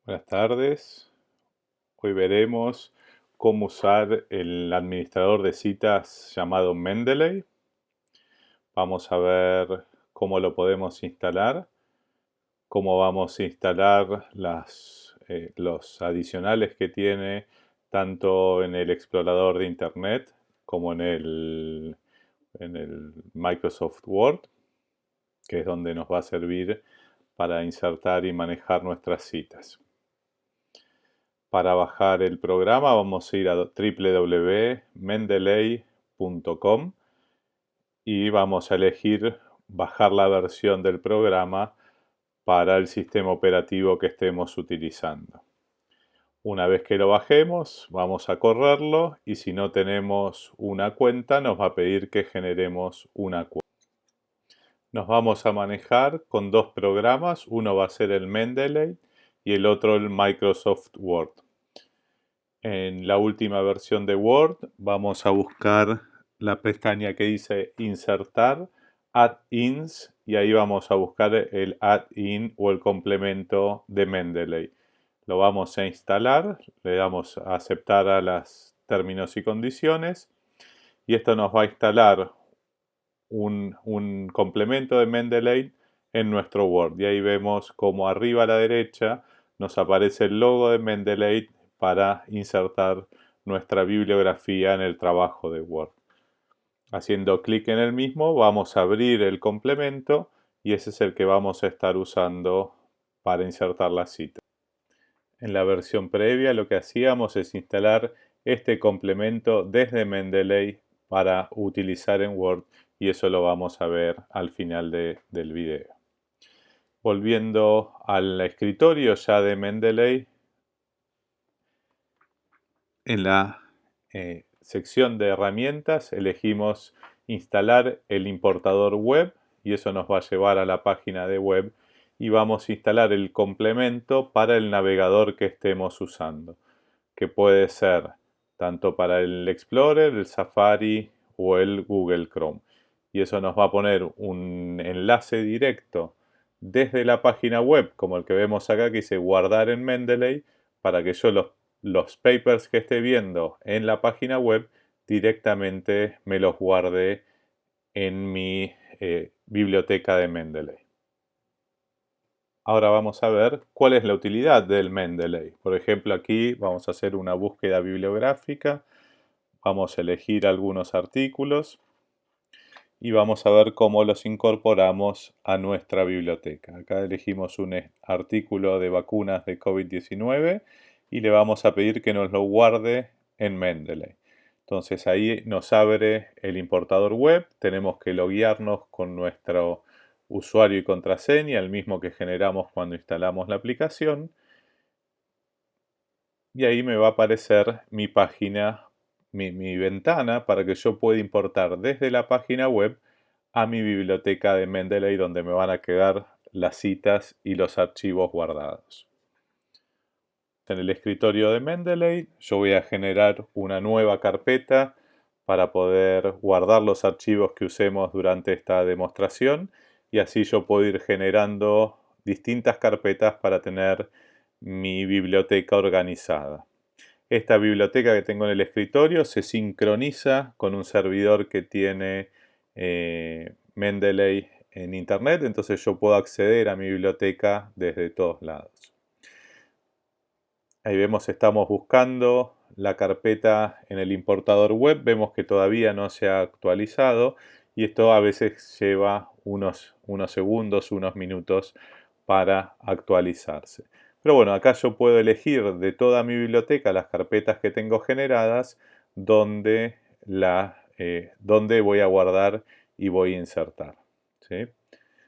Buenas tardes. Hoy veremos cómo usar el administrador de citas llamado Mendeley. Vamos a ver cómo lo podemos instalar, cómo vamos a instalar los adicionales que tiene tanto en el explorador de Internet como en el Microsoft Word, que es donde nos va a servir para insertar y manejar nuestras citas. Para bajar el programa vamos a ir a www.mendeley.com y vamos a elegir bajar la versión del programa para el sistema operativo que estemos utilizando. Una vez que lo bajemos, vamos a correrlo y si no tenemos una cuenta, nos va a pedir que generemos una cuenta. Nos vamos a manejar con dos programas, uno va a ser el Mendeley y el otro el Microsoft Word. En la última versión de Word vamos a buscar la pestaña que dice Insertar, Add-ins y ahí vamos a buscar el add-in o el complemento de Mendeley. Lo vamos a instalar, le damos a aceptar a los términos y condiciones y esto nos va a instalar un complemento de Mendeley en nuestro Word. Y ahí vemos como arriba a la derecha nos aparece el logo de Mendeley para insertar nuestra bibliografía en el trabajo de Word. Haciendo clic en el mismo vamos a abrir el complemento y ese es el que vamos a estar usando para insertar la cita. En la versión previa lo que hacíamos es instalar este complemento desde Mendeley para utilizar en Word y eso lo vamos a ver al final del video. Volviendo al escritorio ya de Mendeley, en la sección de herramientas elegimos instalar el importador web y eso nos va a llevar a la página de web y vamos a instalar el complemento para el navegador que estemos usando, que puede ser tanto para el Explorer, el Safari o el Google Chrome. Y eso nos va a poner un enlace directo desde la página web, como el que vemos acá que dice guardar en Mendeley, para que yo los papers que esté viendo en la página web directamente me los guarde en mi biblioteca de Mendeley. Ahora vamos a ver cuál es la utilidad del Mendeley. Por ejemplo, aquí vamos a hacer una búsqueda bibliográfica, vamos a elegir algunos artículos y vamos a ver cómo los incorporamos a nuestra biblioteca. Acá elegimos un artículo de vacunas de COVID-19 y le vamos a pedir que nos lo guarde en Mendeley. Entonces ahí nos abre el importador web, tenemos que loguearnos con nuestro usuario y contraseña, el mismo que generamos cuando instalamos la aplicación. Y ahí me va a aparecer mi página, mi ventana para que yo pueda importar desde la página web a mi biblioteca de Mendeley donde me van a quedar las citas y los archivos guardados. En el escritorio de Mendeley yo voy a generar una nueva carpeta para poder guardar los archivos que usemos durante esta demostración y así yo puedo ir generando distintas carpetas para tener mi biblioteca organizada. Esta biblioteca que tengo en el escritorio se sincroniza con un servidor que tiene Mendeley en internet, entonces yo puedo acceder a mi biblioteca desde todos lados. Ahí vemos, estamos buscando la carpeta en el importador web, vemos que todavía no se ha actualizado y esto a veces lleva unos segundos, unos minutos para actualizarse. Pero bueno, acá yo puedo elegir de toda mi biblioteca las carpetas que tengo generadas donde voy a guardar y voy a insertar, ¿sí?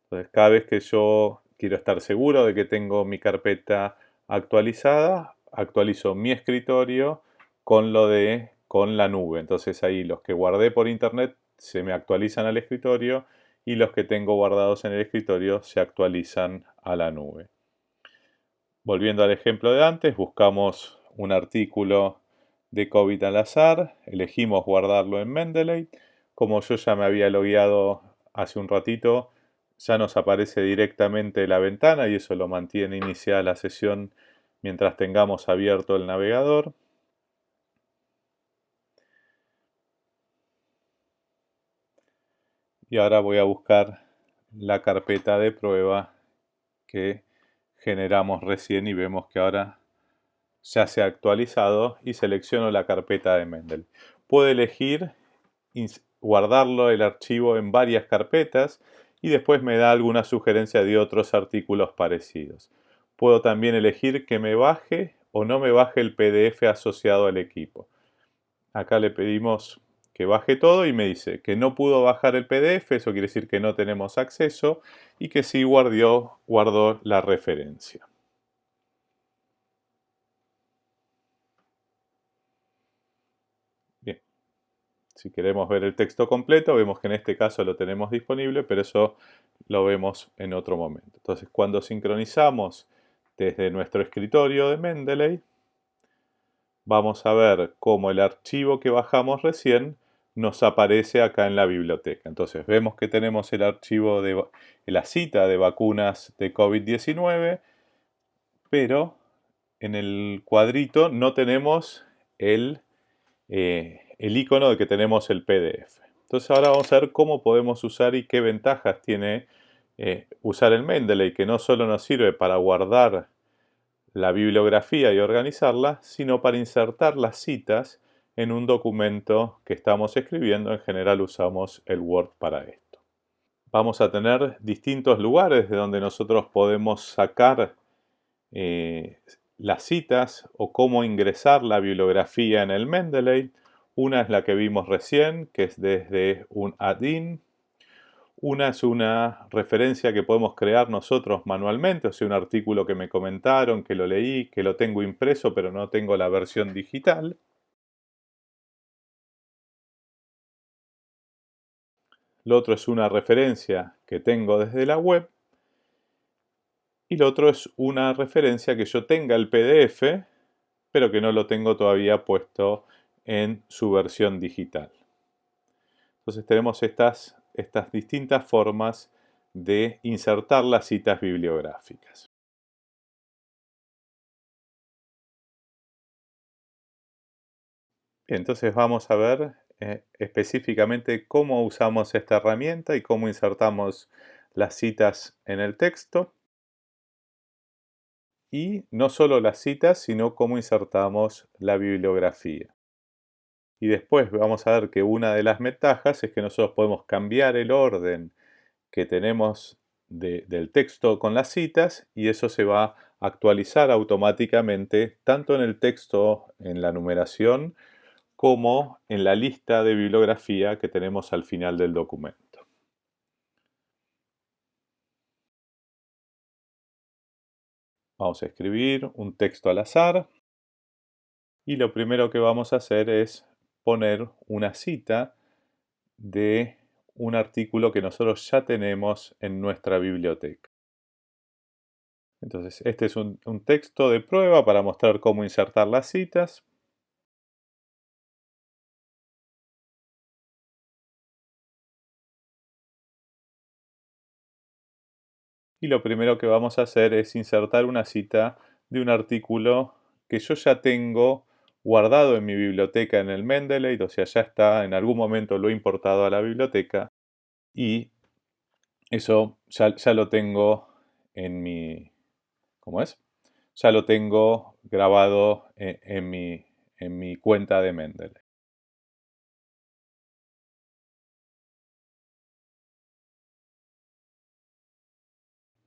Entonces cada vez que yo quiero estar seguro de que tengo mi carpeta actualizada, actualizo mi escritorio con la nube. Entonces ahí los que guardé por internet se me actualizan al escritorio y los que tengo guardados en el escritorio se actualizan a la nube. Volviendo al ejemplo de antes, buscamos un artículo de COVID al azar, elegimos guardarlo en Mendeley. Como yo ya me había logueado hace un ratito, ya nos aparece directamente la ventana y eso lo mantiene iniciada la sesión mientras tengamos abierto el navegador. Y ahora voy a buscar la carpeta de prueba que generamos recién y vemos que ahora ya se ha actualizado y selecciono la carpeta de Mendeley. Puedo elegir guardarlo el archivo en varias carpetas y después me da alguna sugerencia de otros artículos parecidos. Puedo también elegir que me baje o no me baje el PDF asociado al equipo. Acá le pedimos que baje todo y me dice que no pudo bajar el PDF, eso quiere decir que no tenemos acceso, y que sí guardó la referencia. Bien, si queremos ver el texto completo, vemos que en este caso lo tenemos disponible, pero eso lo vemos en otro momento. Entonces, cuando sincronizamos desde nuestro escritorio de Mendeley, vamos a ver cómo el archivo que bajamos recién nos aparece acá en la biblioteca. Entonces vemos que tenemos el archivo de la cita de vacunas de COVID-19, pero en el cuadrito no tenemos el icono de que tenemos el PDF. Entonces ahora vamos a ver cómo podemos usar y qué ventajas tiene usar el Mendeley, que no solo nos sirve para guardar la bibliografía y organizarla, sino para insertar las citas en un documento que estamos escribiendo. En general usamos el Word para esto. Vamos a tener distintos lugares de donde nosotros podemos sacar las citas o cómo ingresar la bibliografía en el Mendeley. Una es la que vimos recién, que es desde un add-in. Una es una referencia que podemos crear nosotros manualmente, o sea, un artículo que me comentaron, que lo leí, que lo tengo impreso, pero no tengo la versión digital. Lo otro es una referencia que tengo desde la web. Y lo otro es una referencia que yo tenga el PDF, pero que no lo tengo todavía puesto en su versión digital. Entonces tenemos estas distintas formas de insertar las citas bibliográficas. Bien, entonces vamos a ver específicamente cómo usamos esta herramienta y cómo insertamos las citas en el texto. Y no solo las citas, sino cómo insertamos la bibliografía. Y después vamos a ver que una de las ventajas es que nosotros podemos cambiar el orden que tenemos del texto con las citas y eso se va a actualizar automáticamente tanto en el texto, en la numeración, como en la lista de bibliografía que tenemos al final del documento. Vamos a escribir un texto al azar y lo primero que vamos a hacer es poner una cita de un artículo que nosotros ya tenemos en nuestra biblioteca. Entonces, este es un texto de prueba para mostrar cómo insertar las citas. Y lo primero que vamos a hacer es insertar una cita de un artículo que yo ya tengo guardado en mi biblioteca en el Mendeley, o sea, ya está, en algún momento lo he importado a la biblioteca y eso ya lo tengo en mi, ¿cómo es? Ya lo tengo grabado en mi cuenta de Mendeley.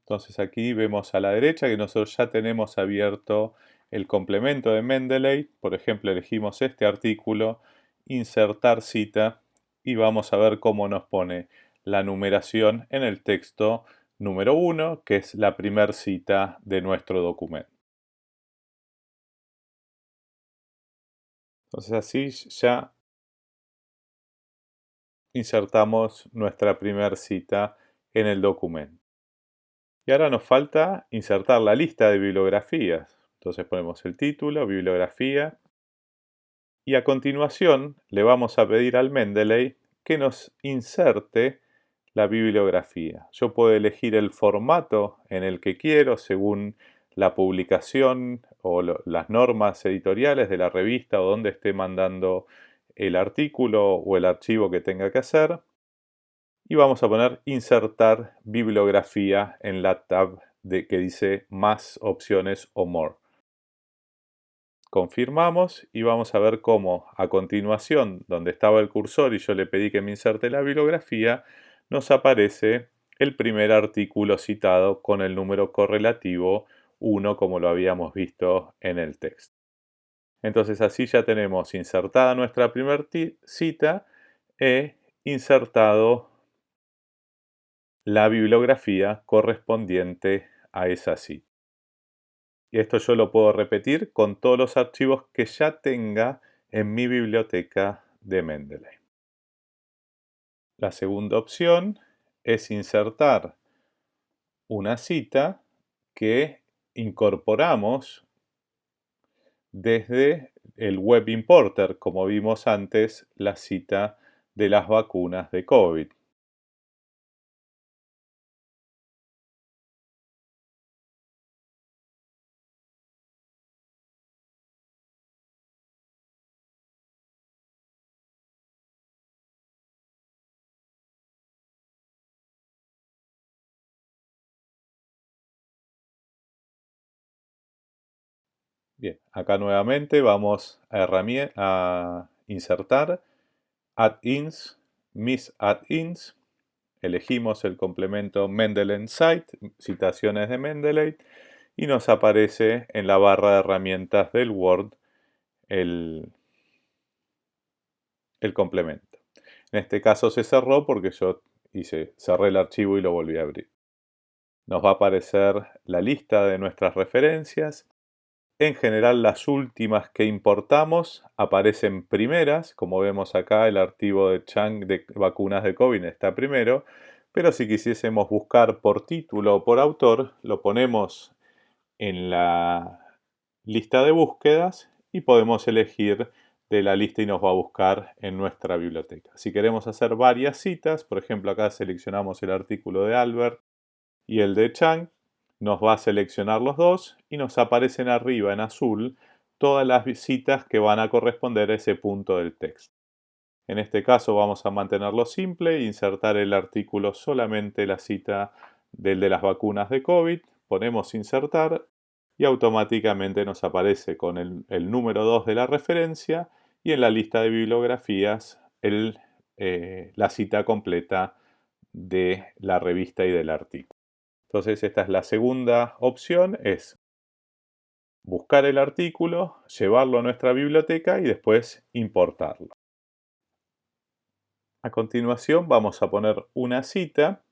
Entonces aquí vemos a la derecha que nosotros ya tenemos abierto el complemento de Mendeley. Por ejemplo, elegimos este artículo, insertar cita y vamos a ver cómo nos pone la numeración en el texto número 1, que es la primera cita de nuestro documento. Entonces así ya insertamos nuestra primera cita en el documento. Y ahora nos falta insertar la lista de bibliografías. Entonces ponemos el título, bibliografía, y a continuación le vamos a pedir al Mendeley que nos inserte la bibliografía. Yo puedo elegir el formato en el que quiero según la publicación o las normas editoriales de la revista o donde esté mandando el artículo o el archivo que tenga que hacer. Y vamos a poner insertar bibliografía en la tab que dice más opciones o more. Confirmamos y vamos a ver cómo a continuación, donde estaba el cursor y yo le pedí que me inserte la bibliografía, nos aparece el primer artículo citado con el número correlativo 1 como lo habíamos visto en el texto. Entonces así ya tenemos insertada nuestra primera cita e insertado la bibliografía correspondiente a esa cita. Y esto yo lo puedo repetir con todos los archivos que ya tenga en mi biblioteca de Mendeley. La segunda opción es insertar una cita que incorporamos desde el Web Importer, como vimos antes, la cita de las vacunas de COVID. Bien, acá nuevamente vamos a insertar add-ins, mis add-ins. Elegimos el complemento Mendeley Cite, citaciones de Mendeley, y nos aparece en la barra de herramientas del Word el complemento. En este caso se cerró porque yo cerré el archivo y lo volví a abrir. Nos va a aparecer la lista de nuestras referencias. En general las últimas que importamos aparecen primeras, como vemos acá el archivo de Chang de vacunas de COVID está primero, pero si quisiésemos buscar por título o por autor, lo ponemos en la lista de búsquedas y podemos elegir de la lista y nos va a buscar en nuestra biblioteca. Si queremos hacer varias citas, por ejemplo acá seleccionamos el artículo de Albert y el de Chang, nos va a seleccionar los dos y nos aparecen arriba en azul todas las citas que van a corresponder a ese punto del texto. En este caso vamos a mantenerlo simple e insertar el artículo solamente la cita del de las vacunas de COVID, ponemos insertar y automáticamente nos aparece con el número 2 de la referencia y en la lista de bibliografías la cita completa de la revista y del artículo. Entonces esta es la segunda opción, es buscar el artículo, llevarlo a nuestra biblioteca y después importarlo. A continuación vamos a poner una cita,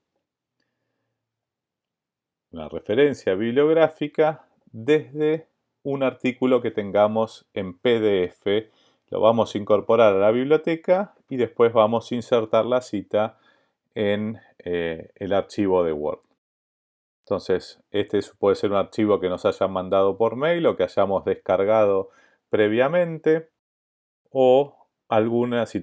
una referencia bibliográfica desde un artículo que tengamos en PDF. Lo vamos a incorporar a la biblioteca y después vamos a insertar la cita en el archivo de Word. Entonces, este puede ser un archivo que nos hayan mandado por mail o que hayamos descargado previamente, o si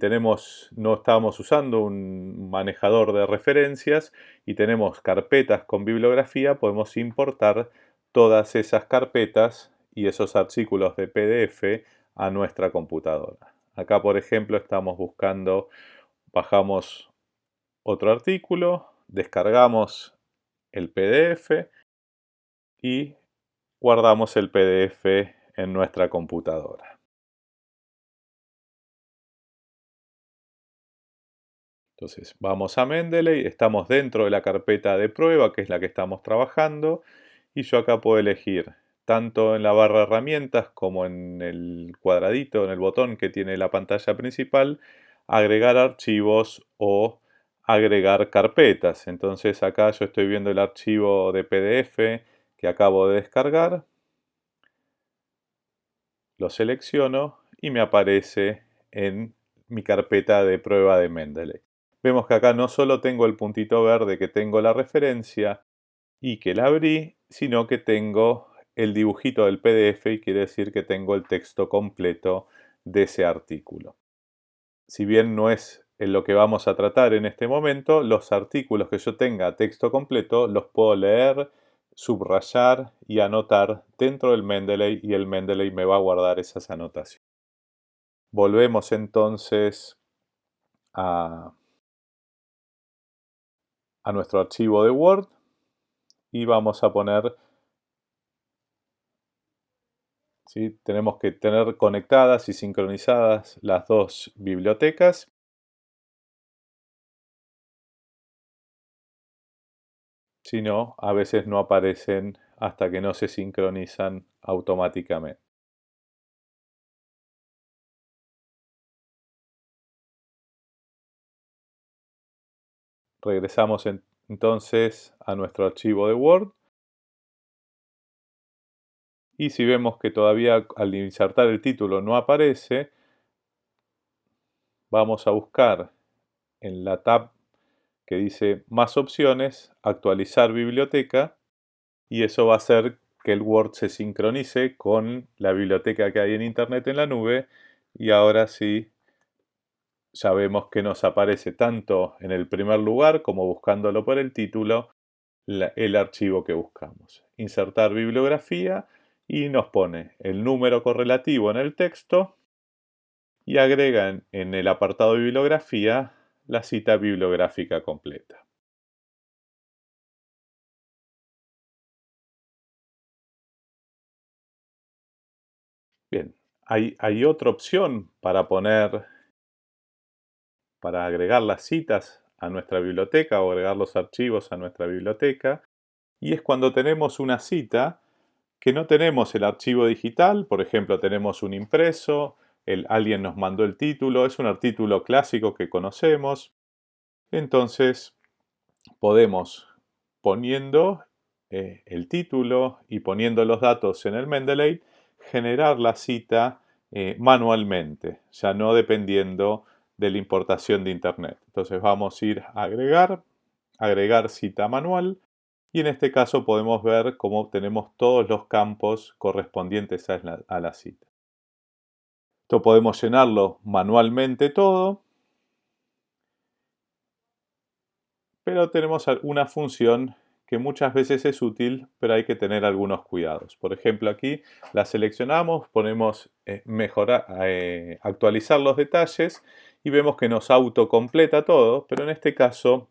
no estábamos usando un manejador de referencias y tenemos carpetas con bibliografía, podemos importar todas esas carpetas y esos artículos de PDF a nuestra computadora. Acá, por ejemplo, bajamos otro artículo, descargamos el PDF y guardamos el PDF en nuestra computadora. Entonces vamos a Mendeley, estamos dentro de la carpeta de prueba que es la que estamos trabajando y yo acá puedo elegir tanto en la barra de herramientas como en el cuadradito, en el botón que tiene la pantalla principal, agregar archivos o agregar carpetas. Entonces acá yo estoy viendo el archivo de PDF que acabo de descargar, lo selecciono y me aparece en mi carpeta de prueba de Mendeley. Vemos que acá no solo tengo el puntito verde que tengo la referencia y que la abrí, sino que tengo el dibujito del PDF y quiere decir que tengo el texto completo de ese artículo. Si bien no es en lo que vamos a tratar en este momento, los artículos que yo tenga texto completo los puedo leer subrayar y anotar dentro del Mendeley y el Mendeley me va a guardar esas anotaciones. Volvemos entonces a nuestro archivo de Word y vamos a poner, ¿sí? Tenemos que tener conectadas y sincronizadas las dos bibliotecas. Si no, a veces no aparecen hasta que no se sincronizan automáticamente. Regresamos entonces a nuestro archivo de Word. Y si vemos que todavía al insertar el título no aparece, vamos a buscar en la tab que dice Más opciones, Actualizar biblioteca, y eso va a hacer que el Word se sincronice con la biblioteca que hay en Internet en la nube, y ahora sí ya vemos que nos aparece tanto en el primer lugar como buscándolo por el título el archivo que buscamos. Insertar bibliografía y nos pone el número correlativo en el texto y agrega en el apartado de bibliografía la cita bibliográfica completa. Bien, hay otra opción para agregar las citas a nuestra biblioteca o agregar los archivos a nuestra biblioteca, y es cuando tenemos una cita que no tenemos el archivo digital, por ejemplo, tenemos un impreso, alguien nos mandó el título, es un artículo clásico que conocemos, entonces podemos, poniendo el título y poniendo los datos en el Mendeley, generar la cita manualmente, ya no dependiendo de la importación de Internet. Entonces vamos a ir a agregar cita manual, y en este caso podemos ver cómo tenemos todos los campos correspondientes a la cita. Esto podemos llenarlo manualmente todo, pero tenemos una función que muchas veces es útil, pero hay que tener algunos cuidados. Por ejemplo, aquí la seleccionamos, ponemos actualizar los detalles y vemos que nos autocompleta todo, pero en este caso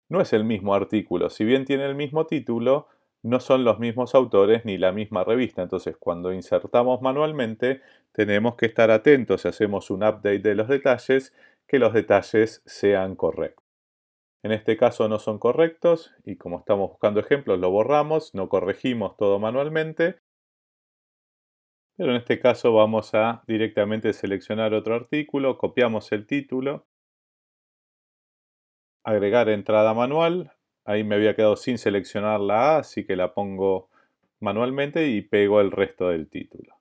no es el mismo artículo. Si bien tiene el mismo título, no son los mismos autores ni la misma revista. Entonces, cuando insertamos manualmente, tenemos que estar atentos si hacemos un update de los detalles, que los detalles sean correctos. En este caso no son correctos y como estamos buscando ejemplos, lo borramos, no corregimos todo manualmente. Pero en este caso vamos a directamente seleccionar otro artículo, copiamos el título, agregar entrada manual. Ahí me había quedado sin seleccionar la A, así que la pongo manualmente y pego el resto del título.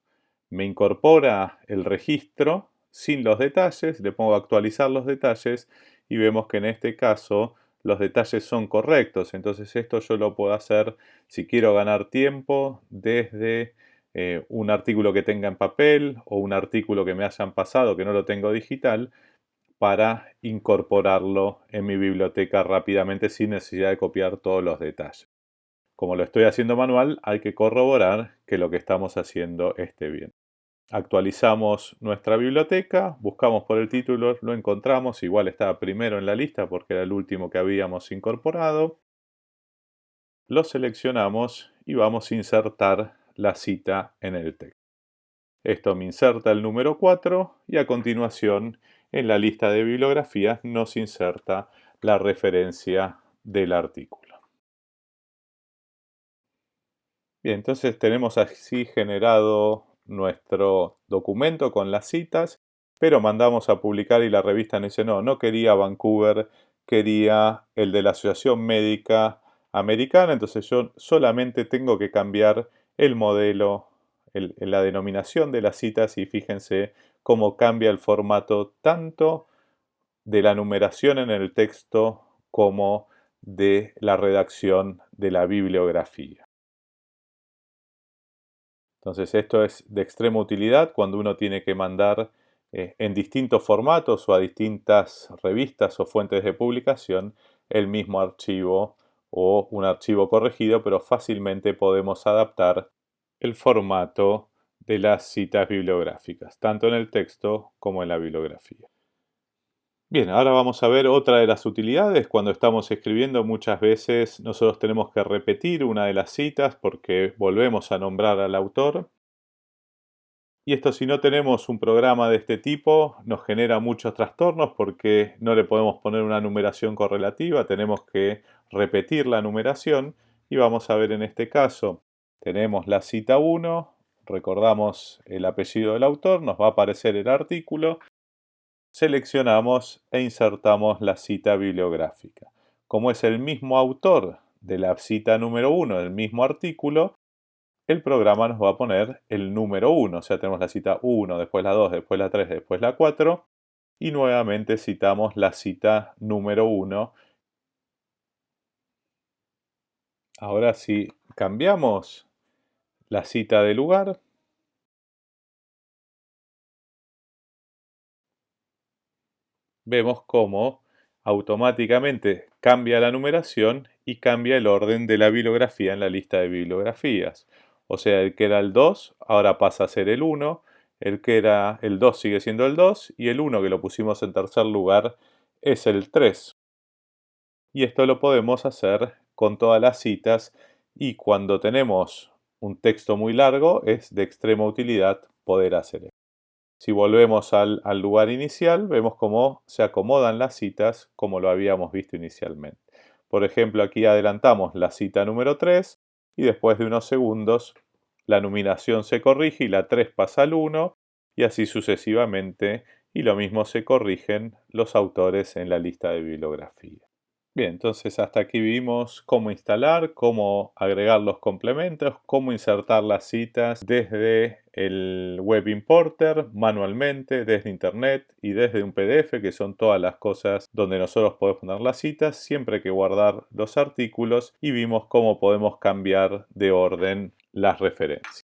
Me incorpora el registro sin los detalles, le pongo actualizar los detalles y vemos que en este caso los detalles son correctos. Entonces esto yo lo puedo hacer si quiero ganar tiempo desde un artículo que tenga en papel o un artículo que me hayan pasado que no lo tengo digital, para incorporarlo en mi biblioteca rápidamente sin necesidad de copiar todos los detalles. Como lo estoy haciendo manual, hay que corroborar que lo que estamos haciendo esté bien. Actualizamos nuestra biblioteca, buscamos por el título, lo encontramos, igual estaba primero en la lista porque era el último que habíamos incorporado. Lo seleccionamos y vamos a insertar la cita en el texto. Esto me inserta el número 4 y a continuación en la lista de bibliografías nos inserta la referencia del artículo. Bien, entonces tenemos así generado nuestro documento con las citas, pero mandamos a publicar y la revista nos dice no quería Vancouver, quería el de la Asociación Médica Americana, entonces yo solamente tengo que cambiar el modelo, la denominación de las citas, y fíjense cómo cambia el formato tanto de la numeración en el texto como de la redacción de la bibliografía. Entonces esto es de extrema utilidad cuando uno tiene que mandar en distintos formatos o a distintas revistas o fuentes de publicación el mismo archivo o un archivo corregido, pero fácilmente podemos adaptar el formato de las citas bibliográficas, tanto en el texto como en la bibliografía. Bien, ahora vamos a ver otra de las utilidades. Cuando estamos escribiendo, muchas veces nosotros tenemos que repetir una de las citas porque volvemos a nombrar al autor. Y esto, si no tenemos un programa de este tipo, nos genera muchos trastornos porque no le podemos poner una numeración correlativa, tenemos que repetir la numeración. Y vamos a ver en este caso, tenemos la cita 1, recordamos el apellido del autor, nos va a aparecer el artículo, seleccionamos e insertamos la cita bibliográfica. Como es el mismo autor de la cita número 1 del mismo artículo, el programa nos va a poner el número 1. O sea, tenemos la cita 1, después la 2, después la 3, después la 4. Y nuevamente citamos la cita número 1. Ahora si cambiamos la cita de lugar, vemos cómo automáticamente cambia la numeración y cambia el orden de la bibliografía en la lista de bibliografías. O sea, el que era el 2 ahora pasa a ser el 1, el que era el 2 sigue siendo el 2 y el 1 que lo pusimos en tercer lugar es el 3. Y esto lo podemos hacer con todas las citas y cuando tenemos un texto muy largo es de extrema utilidad poder hacer esto. Si volvemos al lugar inicial, vemos cómo se acomodan las citas como lo habíamos visto inicialmente. Por ejemplo, aquí adelantamos la cita número 3 y después de unos segundos la numeración se corrige y la 3 pasa al 1 y así sucesivamente, y lo mismo se corrigen los autores en la lista de bibliografía. Bien, entonces hasta aquí vimos cómo instalar, cómo agregar los complementos, cómo insertar las citas desde el Web Importer manualmente, desde Internet y desde un PDF, que son todas las cosas donde nosotros podemos poner las citas, siempre hay que guardar los artículos, y vimos cómo podemos cambiar de orden las referencias.